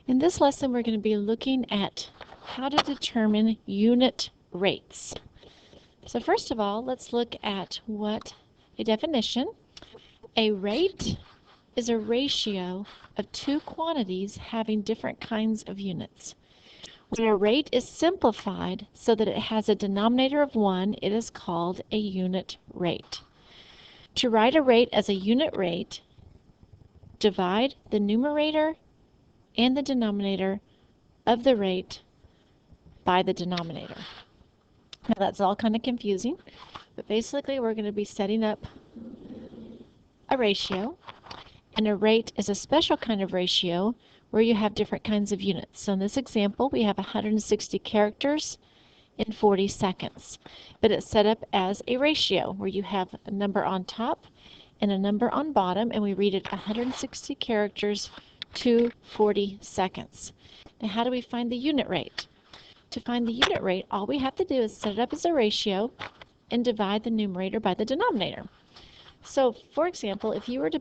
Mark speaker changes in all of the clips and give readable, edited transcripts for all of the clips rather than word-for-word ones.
Speaker 1: In this lesson, we're going to be looking at how to determine unit rates. So first of all, let's look at a definition. A rate is a ratio of two quantities having different kinds of units. When a rate is simplified so that it has a denominator of 1, it is called a unit rate. To write a rate as a unit rate, divide the numerator and the denominator of the rate by the denominator. Now that's all kind of confusing, but basically we're going to be setting up a ratio, and a rate is a special kind of ratio where you have different kinds of units. So in this example we have 160 characters in 40 seconds, but it's set up as a ratio where you have a number on top and a number on bottom, and we read it 160 characters to 40 seconds. Now how do we find the unit rate? To find the unit rate, all we have to do is set it up as a ratio and divide the numerator by the denominator. So, for example, if you were to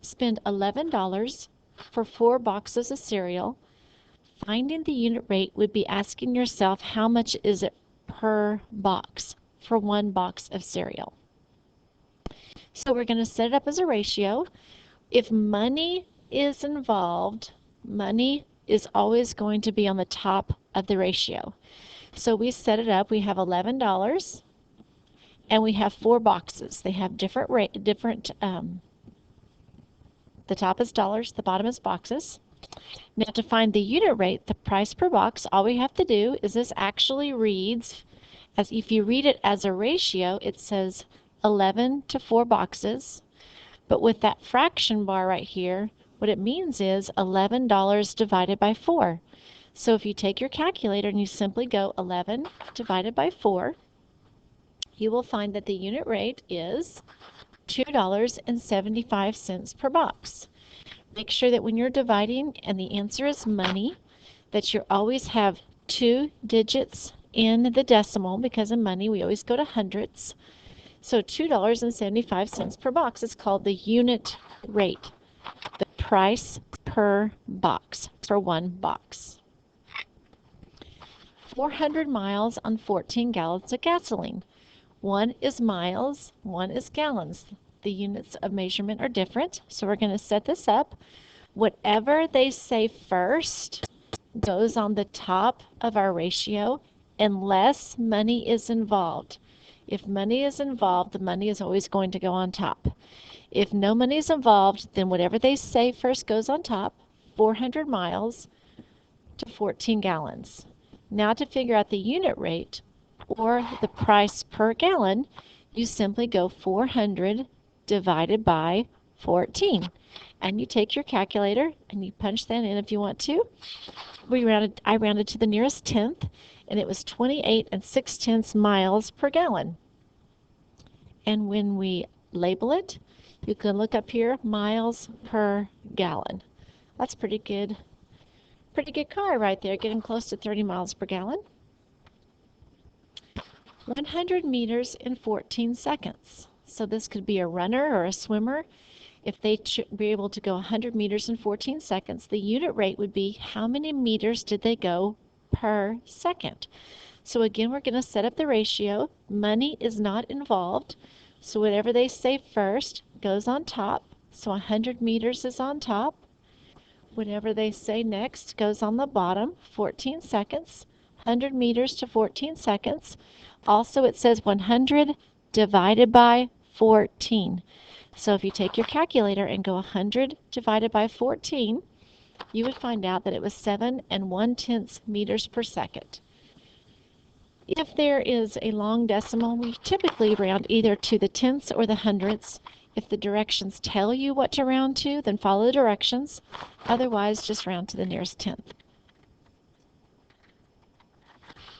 Speaker 1: spend $11 for 4 boxes of cereal, finding the unit rate would be asking yourself how much is it per box for 1 box of cereal. So we're going to set it up as a ratio. If money is involved, money is always going to be on the top of the ratio. So we set it up, we have $11 and we have 4 boxes. They have the top is dollars, the bottom is boxes. Now to find the unit rate, the price per box, all we have to do is this actually reads, as if you read it as a ratio, it says 11 to 4 boxes, but with that fraction bar right here, what it means is $11 divided by 4. So if you take your calculator and you simply go 11 divided by 4, you will find that the unit rate is $2.75 per box. Make sure that when you're dividing and the answer is money, that you always have 2 digits in the decimal, because in money we always go to hundreds. So $2.75 per box is called the unit rate, the price per box for 1 box. 400 miles on 14 gallons of gasoline. One is miles, one is gallons. The units of measurement are different, so we're going to set this up. Whatever they say first goes on the top of our ratio unless money is involved. If money is involved, the money is always going to go on top. If no money is involved, then whatever they say first goes on top, 400 miles to 14 gallons. Now to figure out the unit rate, or the price per gallon, you simply go 400 divided by 14. And you take your calculator and you punch that in if you want to. I rounded to the nearest tenth, and it was 28 6/10 miles per gallon. And when we label it, you can look up here, miles per gallon. That's pretty good car right there, getting close to 30 miles per gallon. 100 meters in 14 seconds. So this could be a runner or a swimmer. If they be able to go 100 meters in 14 seconds, the unit rate would be how many meters did they go per second. So again, we're going to set up the ratio. Money is not involved, so whatever they say first goes on top. So 100 meters is on top. Whatever they say next goes on the bottom, 14 seconds. 100 meters to 14 seconds. Also, it says 100 divided by 14. So if you take your calculator and go 100 divided by 14, you would find out that it was 7 1/10 meters per second. If there is a long decimal, we typically round either to the tenths or the hundredths. If the directions tell you what to round to, then follow the directions. Otherwise, just round to the nearest tenth.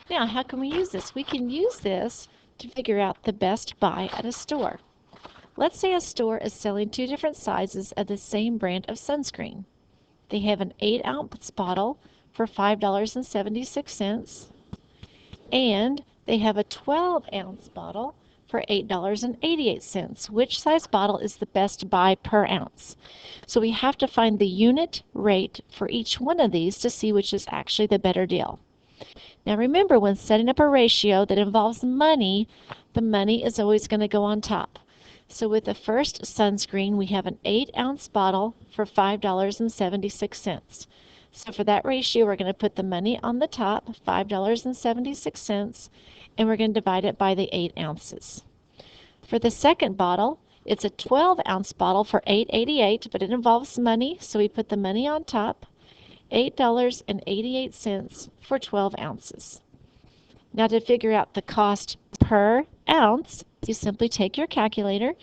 Speaker 1: Now, how can we use this? We can use this to figure out the best buy at a store. Let's say a store is selling 2 different sizes of the same brand of sunscreen. They have an 8-ounce bottle for $5.76, and they have a 12-ounce bottle for $8.88. Which size bottle is the best buy per ounce? So we have to find the unit rate for each one of these to see which is actually the better deal. Now remember, when setting up a ratio that involves money, the money is always going to go on top. So with the first sunscreen, we have an 8-ounce bottle for $5.76. So for that ratio, we're going to put the money on the top, $5.76, and we're going to divide it by the 8 ounces. For the second bottle, it's a 12-ounce bottle for $8.88, but it involves money, so we put the money on top, $8.88 for 12 ounces. Now to figure out the cost per ounce, you simply take your calculator,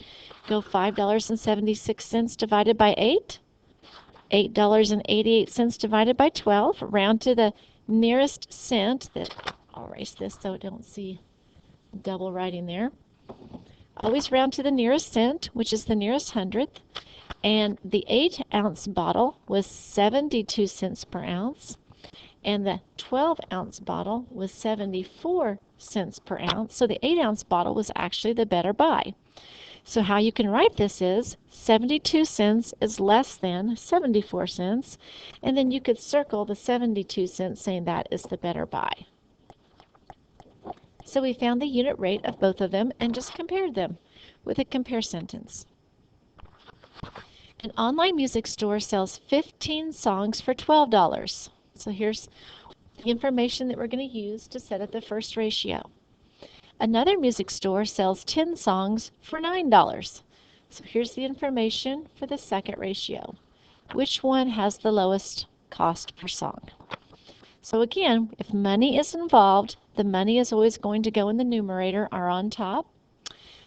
Speaker 1: go $5.76 divided by 8, $8.88 divided by 12, round to the nearest cent. I'll erase this so I don't see double writing there. Always round to the nearest cent, which is the nearest hundredth. And the 8-ounce bottle was 72 cents per ounce, and the 12-ounce bottle was 74 cents per ounce. So the 8-ounce bottle was actually the better buy. So how you can write this is 72 cents is less than 74 cents, and then you could circle the 72 cents saying that is the better buy. So we found the unit rate of both of them and just compared them with a compare sentence. An online music store sells 15 songs for $12. So here's the information that we're going to use to set up the first ratio. Another music store sells 10 songs for $9. So here's the information for the second ratio. Which one has the lowest cost per song? So again, if money is involved, the money is always going to go in the numerator or on top.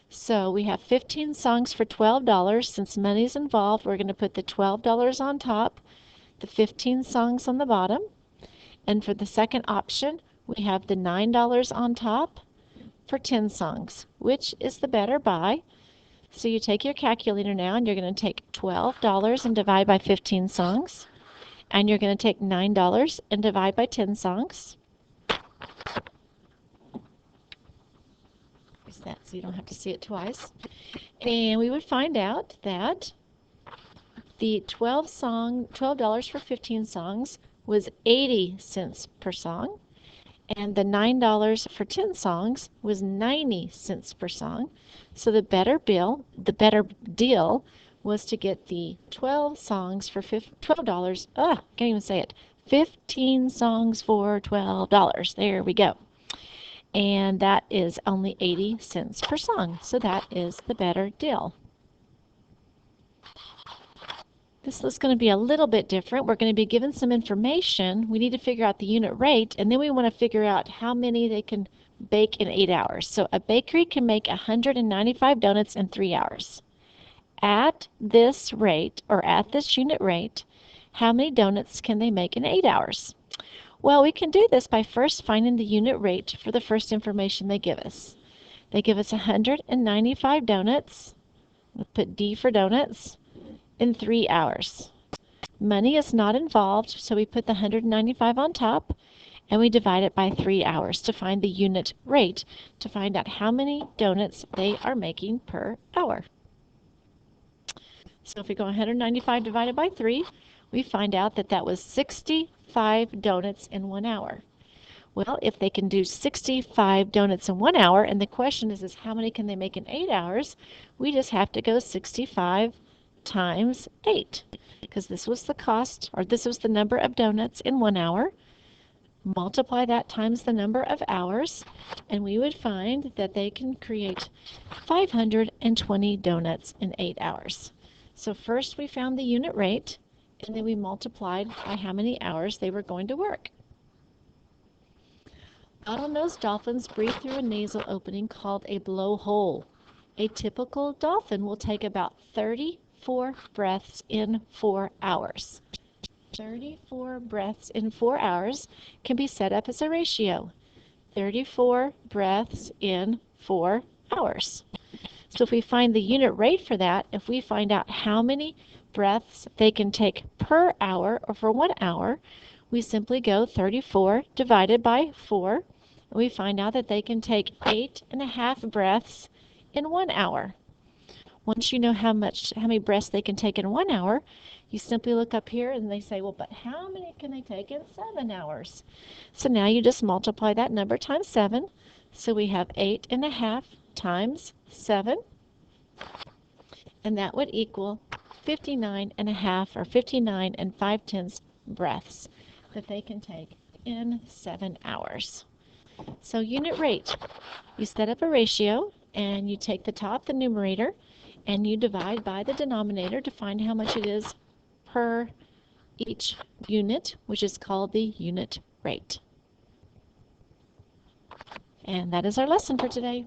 Speaker 1: So we have 15 songs for $12. Since money is involved, we're going to put the $12 on top, the 15 songs on the bottom. And for the second option, we have the $9 on top for 10 songs. Which is the better buy? So you take your calculator now and you're going to take $12 and divide by 15 songs. And you're going to take $9 and divide by 10 songs. That so you don't have to see it twice. And we would find out that the $12 for 15 songs was 80 cents per song, and the $9 for 10 songs was 90 cents per song. So the better deal was to get the 12 songs for $12. Can't even say it. 15 songs for $12. There we go. And that is only 80 cents per song. So that is the better deal. This is going to be a little bit different. We're going to be given some information. We need to figure out the unit rate, and then we want to figure out how many they can bake in 8 hours. So a bakery can make 195 donuts in 3 hours. At this rate, or at this unit rate, how many donuts can they make in 8 hours? Well, we can do this by first finding the unit rate for the first information they give us. They give us 195 donuts. We'll put D for donuts in 3 hours. Money is not involved, so we put the 195 on top and we divide it by 3 hours to find the unit rate, to find out how many donuts they are making per hour. So if we go 195 divided by 3, we find out that that was 65 donuts in 1 hour. Well, if they can do 65 donuts in 1 hour, and the question is how many can they make in 8 hours, we just have to go 65 times 8, because this was the cost, or this was the number of donuts in 1 hour. Multiply that times the number of hours, and we would find that they can create 520 donuts in 8 hours. So first we found the unit rate, and then we multiplied by how many hours they were going to work. Bottlenose dolphins breathe through a nasal opening called a blowhole. A typical dolphin will take about 34 breaths in 4 hours. 34 breaths in 4 hours can be set up as a ratio. 34 breaths in 4 hours. So if we find the unit rate for that, if we find out how many breaths they can take per hour or for 1 hour, we simply go 34 divided by 4, and we find out that they can take 8.5 breaths in 1 hour. Once you know how many breaths they can take in 1 hour, you simply look up here and they say, well, but how many can they take in 7 hours? So now you just multiply that number times 7. So we have 8.5 times 7, and that would equal 59.5 or 59 5/10 breaths that they can take in 7 hours. So unit rate, you set up a ratio and you take the top, the numerator, and you divide by the denominator to find how much it is per each unit, which is called the unit rate. And that is our lesson for today.